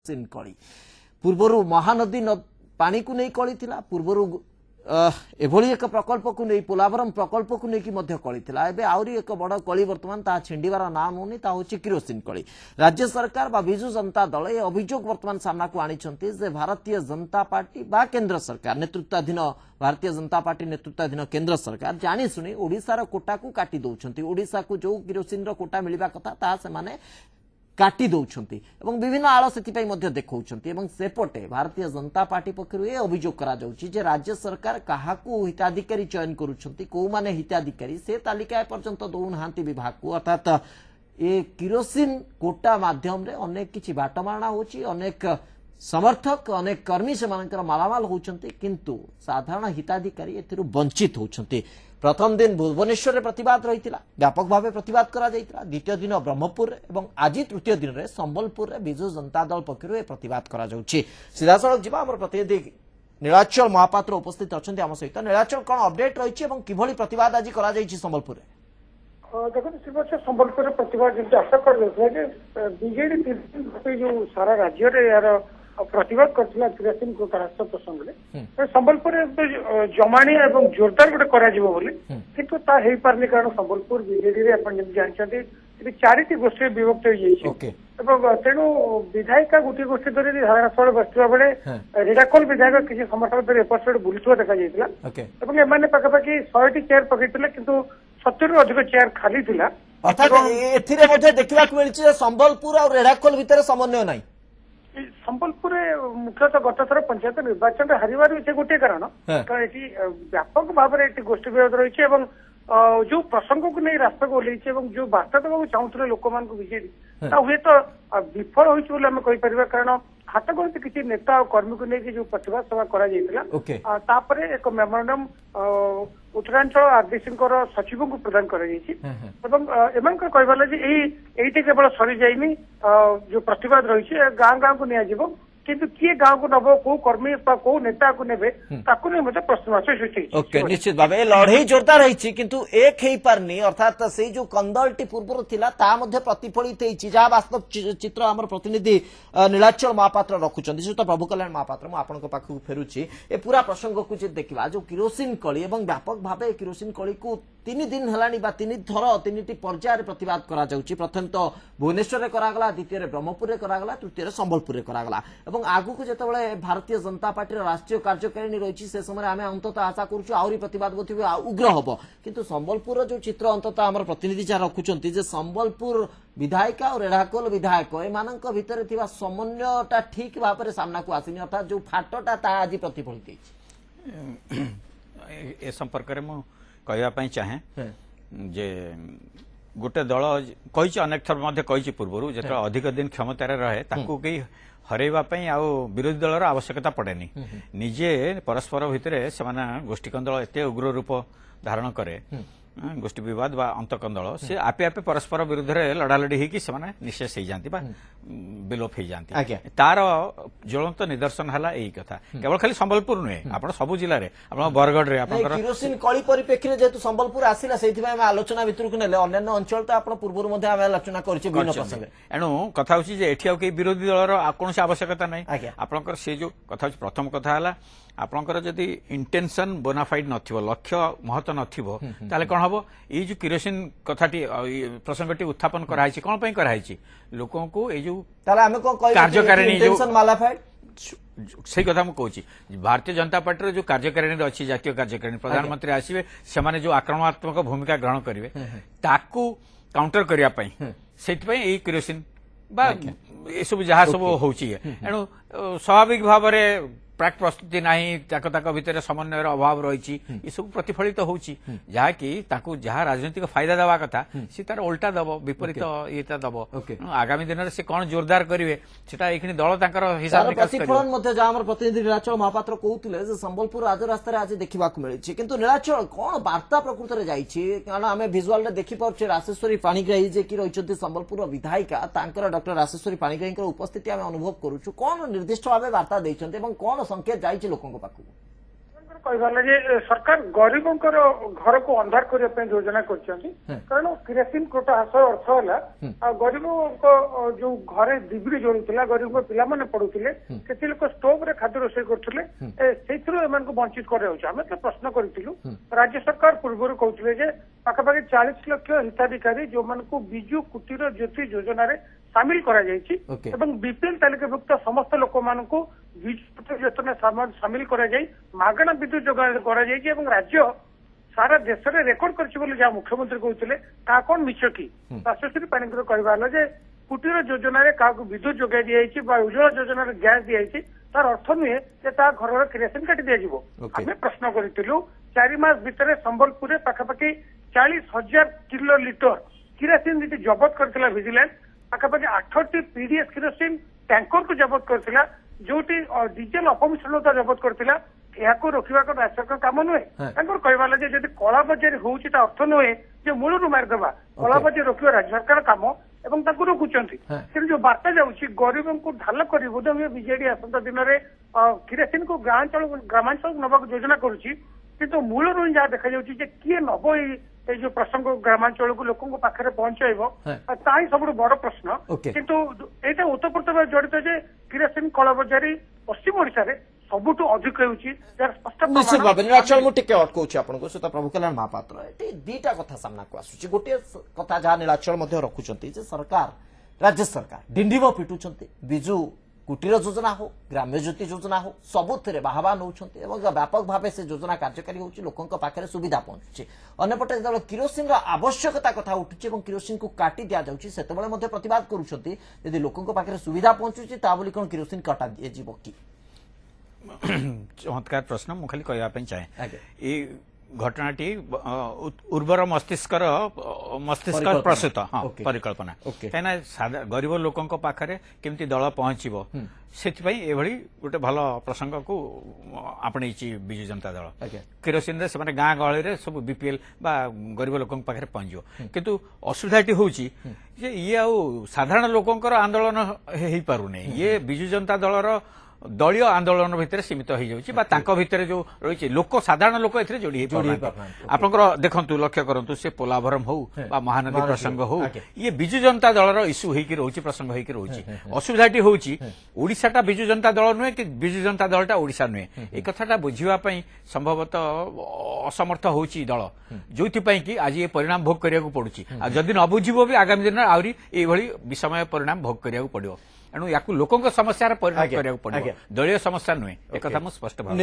सिन कली पूर्वर महानदी पानी को नहीं कली थिला पूर्वर एभली एक प्रकल्प को नहीं पोलावरम प्रकल्प को नहीं कली थिला एबे आउरी एक बड़ कली वर्तमान ता छिंडिवार नाम होनी ता होची किरोसिन कली। राज्य सरकार बा बिजु जनता दल ए अभियोग वर्तमान सामना को आनिछंती जे भारतीय जनता पार्टी बा केंद्र सरकार नेतृत्वाधीन भारतीय जनता पार्टी नेतृत्वाधीन केंद्र सरकार जानी सुनी ओडिशार कोटा को काटी दउछंती। ओडिशा को जो किरोसिन रो कोटा मिलिबा कथा ता से माने काटी दौरान एवं विभिन्न आड़ से देखा सेपटे भारतीय जनता पार्टी पक्षर ये अभियोग करा राज्य सरकार क्या हिताधिकारी चयन करुँच कौ माने हिताधिकारी से तालिका पर्यंत दौना विभाग को अर्थात ये किरोसिन कोटा माध्यम रे अनेक किछि बाटमारणा होची अनेक समर्थक अनेक कर्मी से मालामाल होचंती किंतु साधारण हिताधिकारी एथिरु वंचित होचंती। प्रथम दिन भुवनेश्वर में प्रतिवाद रही व्यापक भाव प्रतिवाद करा जायतिला द्वितीय दिन ब्रह्मपुर एवं आज तृतीय दिन में संबलपुर में बिजु जनता दल पक्षर यह प्रतिवाद करा जाउछि। सीधा सड़क जीवा हमर प्रतिनिधि नीलाचल महापात्र उपस्थित अच्छा आम सहित नीलाचल कौन अपडेट रही किभली प्रतिवाद आज करा जायछि संबलपुर देखो शिवसे संबलपुर प्रतिवाद जमी आशा कर बीजेडी जो सारा राज्य में यार प्रतिवाद करथिला किरोसिन कोटा राष्ट्र प्रसंग में संबलपुर जमाणी एवं जोरदार गोटे करा जिवो बोली किंतु ता हेई पारनी कारण संबलपुर बीजेडी रे अपन जम जानछथि इति चारिटी गोष्ठी विभक्त हो जाइछि एवं तेणु विधायिका गोटे गोष्ठी धरी धारणास्थल बसवा बेले रेडाकोल विधायक किसी समर्थक धरी एपट बुलुवा देखा जाइतिला एवं एमाने पाखापाखि 100टी चेयर पकड़िथिले किंतु 70 रु अधिक चेयर खाली थिला अर्थात एथिरे मध्ये देखिबा मिलछि संबलपुर और रेडाकोल भितर समन्वय नाही। संबलपुर मुख्यतः गत थर पंचायत निर्वाचन हारिबार से गोटे कारण ये व्यापक भाव में गोष्ठी विरोध रही जो प्रसंग को नहीं रास्ता को ओल्लैछि जो बार्ता देवाक चाहूले लोक मान बीजेडी हुए तो विफल होगी कारण हाथ गणित किसी नेता और कर्मी को लेकिन जो प्रतिवाद सभा कर एक मेमोरांडम उत्तरांचल आदिवासी सचिव को प्रदान कर केवल सरी जाइनी जो प्रतिवाद रही गाँ गाँ को नियाजिबो किंतु किए गाँव को नब कौ कर्मी कौ नेता को नेबे ताकू नहीं मते प्रश्नवाची सृष्टि ओके निश्चित भाव लड़ई जोरदार रही किंतु एक ही पारनी अर्थात से जो कंदलटी पूर्व थिला ता मध्ये प्रतिफलित होईछि जहा वास्तव चित्र हमर प्रतिनिधि नीलाचल महापात्र रखुचंदी सुत प्रभु कल्याण महापात्र मु आपन को पाखु फेरुछि ए पूरा प्रसंग को जे देखिबा जो किरोसिन कली एवं व्यापक भाव किरोसिन कली को 3 दिन हेलानी बा 3 थर 3टी पर्यायर प्रतिवाद करा जाउछि। प्रथम तो भुवनेश्वर रे करागला द्वितीय रे ब्रह्मपुर रे करागला तृतीय रे संबलपुर रे करागला एवं आगु को जेतेबेले भारतीय जनता पार्टी राष्ट्रीय कार्यकारिणी रही से समय आम अंततः आशा करूँ आहरी प्रतिवाद उग्र हम किंतु संबलपुर जो चित्र अंततः आम प्रतिनिधि जहाँ रखुंट संबलपुर विधायिका और रेढ़ाकोल विधायक एमानक भितर थिबा समन्वयटा ठीक भाव में सामना को आसीनी अर्थात जो फाटटा आज प्रतिफलित ए संपर्क में मु कहवाई चाहे जे गोटे दल कही अनेक थर कही पूर्व जो अधिक दिन क्षमतार रहे ताकू कई हरैवा विरोधी दलर आवश्यकता पड़ेनी निजे परस्पर भितर से गोष्ठी कंदल एत उग्र रूप धारण करे गोष्ठी विवाद बा अंतकंदल से आपे आपे परस्पर विरुद्ध लड़ालड़ी होगी निशेष हो जाती विलोप हो जाती तार ज्वलंत निदर्शन है यही कथा केवल खाली संबलपुर नुहे आप सब जिले में आप बरगढ़ किरोसिन कली परिप्रेक्षी जेहेतु संबलपुर आसला से आलोचना भितर को नेले अन्य अंचल तो आप पूर्व आलोचना कर एणु कथा होती विरोधी दलर कौन आवश्यकता ना आपंकर से जो कथा प्रथम कथा है आपंकर जदि इंटेंशन बोनाफाइड नथिबो लक्ष्य महत्व नथिबो ताले कोन हबो ए जो किरोसिन कथाटी प्रसंगटी उत्थापन कराइछि कोन पई कराइछि लोकों को ए जो ताले हमें कोन कहि कार्यकारिणी जो इंटेंशन मालाफाइड सही कथा मु कहूछि भारतीय जनता पार्टी जो कार्यकारिणी अछि जातीय कार्यकारिणी प्रधानमंत्री आसीबे सेमाने जो आक्रमणात्मक भूमिका ग्रहण करिवे ताकू काउंटर करिया पई सेति पई ए किरोसिन बा ए सब जहा सब होछि एणु स्वाभाविक भाव में प्राक प्रस्तुति नहीं भितर समन्वयर अभाव रही ये सब प्रतिफलित होची जहाँकि जहाँ राजनीतिक फायदा देवा कथा सी तार उल्टा दब विपरीत ये दब आगामी दिन में से कौन जोरदार करेंगे से दल हिसाब जहाँ प्रतिनिधि नीलाचल महापात्र कहते संबलपुर राजरास्तार आज देखा मिली किंतु नीलाचल कौन वार्ता प्रकृत में जारण आम भिजुआल देखिपे राशेश्वरी पाणिग्राही जे कि रही संबलपुर विधायिका डॉक्टर राशेश्वरी पाणिग्राही उपस्थिति आम अनुभव करुँ कौन निर्दिष्ट भाव वार्ता देते कौन संकेत जाइए लोकों पाखु कहला जे सरकार गरीबों घर को अंधार करने योजना करछंती कारण किरोसिन कोटा हस अर्थ होला गरीबों जो घरे डिग्री जोड़ुला गरीब पिला माने पढ़ुले केते लोक स्टोव रे खाद्य रोषे करथुले सेथिरो एमान को वंचित करे होछ हम तो प्रश्न करथिलु राज्य सरकार पूर्व कहते जे पाखापाखि 40 लाख हिताधिकारी जो मान को बिजु कुटीर ज्योति योजना रे सामिल करा जायछि एवं बीपीएल तालिकाभुक्त समस्त लोक मान को बिजु कुटीर योजना सामिल करा जाय मागणा विद्युत जोगाण करा जायछि एवं राज्य सारा देश में रेकर्ड कर जहाँ मुख्यमंत्री कहते ता कौन मिछ कि राष्ट्रश्री पाणीग्रह कहला जे कुटीर योजना रे का विद्युत जोगाई दिखाई उज्ज्वला योजना रे गैस दिखाई तार अर्थ नुहे जे ता घर किरोसिन काटी दिज्व आम प्रश्न करूँ 4 मास भितर संबलपुर पाखापाखि 40,000 किलो लिटर किरोसिन जी जबत करथिला विजिलेंस पाखापाखि 8टी पीडीएस किरोसिन टैंकर को जबत करथिला जोटी डीजेल अपमिश्रणता जबत करथिला याको रोकवा राज्य सरकार काम नुहे कहला जब कला बजारी होउछि ता अर्थ नुहे जे मूलरू मारिदेवा कला बजारी रोकवा राज्य सरकार काम एवं ताकू रोकुचंती तेणु जो बार्ता जाउछि गरीबों को ढाल कर बोध हुए बीजेडी आसंता दिन में किरोसिन को ग्रामांचल नवा योजना करुच्ची किंतु मूलरू जहाँ देखा जाउछि जे किए नब ये जो प्रसंग ग्रामांचल को लोकों पाखे पहुंचाइब ताही सब बड़ प्रश्न किंतु एटा ओतप्रोत जड़ित जे किरोसिन कला बजारी पश्चिम ओडिशा रे सबुठू अधिक होउछि जार स्पष्ट निश्चित भाव निराचल मु टिके अटकौछि आपनको सहित प्रभु कल्याण महापात्र एटी दीटा कथा सामना को आसुछि गोटे कथा जहाँ निराचल मध्य रखुचंती जे सरकार राज्य सरकार डिंडिम पिटुचंती बिजु कुटीर योजना हो ग्राम्य ज्योति योजना हो सबुथिरे बाहबा नौछंती एवं व्यापक भाव से योजना कार्यकारी होउछि लोकों पाखे सुविधा पहुंचुछि अन्यपटे जो किरोसिन आवश्यकता कथा उठुछि एवं किरोसिन को काटी दिया जाउछि सेतेबेले मध्ये प्रतिवाद करूछंती यदि लोकों पाखे सुविधा पहुंचुछि ता बोली कोन किरोसिन काटा दिए जीवो की चमत्कार प्रश्न मु खाली कहवाई चाहे घटनाटी उर्वर मस्तिष्क प्रसूत हाँ परिकल्पना कहीं गरीब लोकों पाखे केमती दल पहुंचब से गोटे भल प्रसंग को आपणे विजु जनता दल किरोसिन से गाँ गहली में सब बीपीएल बा गरीब लोकों पाखे पहुंचो किंतु असुविधाटी हूँ ये साधारण लोकों आंदोलन हो पारुनी ये विजु जनता दलर दलीय आंदोलन भितर सीमित हो जाऊँगी भितर जो रही लोक साधारण लोक ए जोड़ी आपंकर देखु लक्ष्य करूँ से पोलाभरम हो महानदी प्रसंग हो ये विजु जनता दलर इश्यू होगी रोचे प्रसंग होगी रोचे असुविधाटी हूँ ओडिशाटा विजु जनता दल नुहे कि विजु जनता दलटा ओडिशा नुहे ये कथाटा बुझापी संभवतः असमर्थ होची दल जो कि आज ये परिणाम भोग करिया पड़ुछि जदि न बुझिबो भी आगामी दिन आहरी एभली विषमय परिणाम भोग करिया पड़िबो एणु या लोकों समस्या परिणाम करिया पड़िबो दलीय समस्या नुहे एक कथा मु स्पष्ट भाव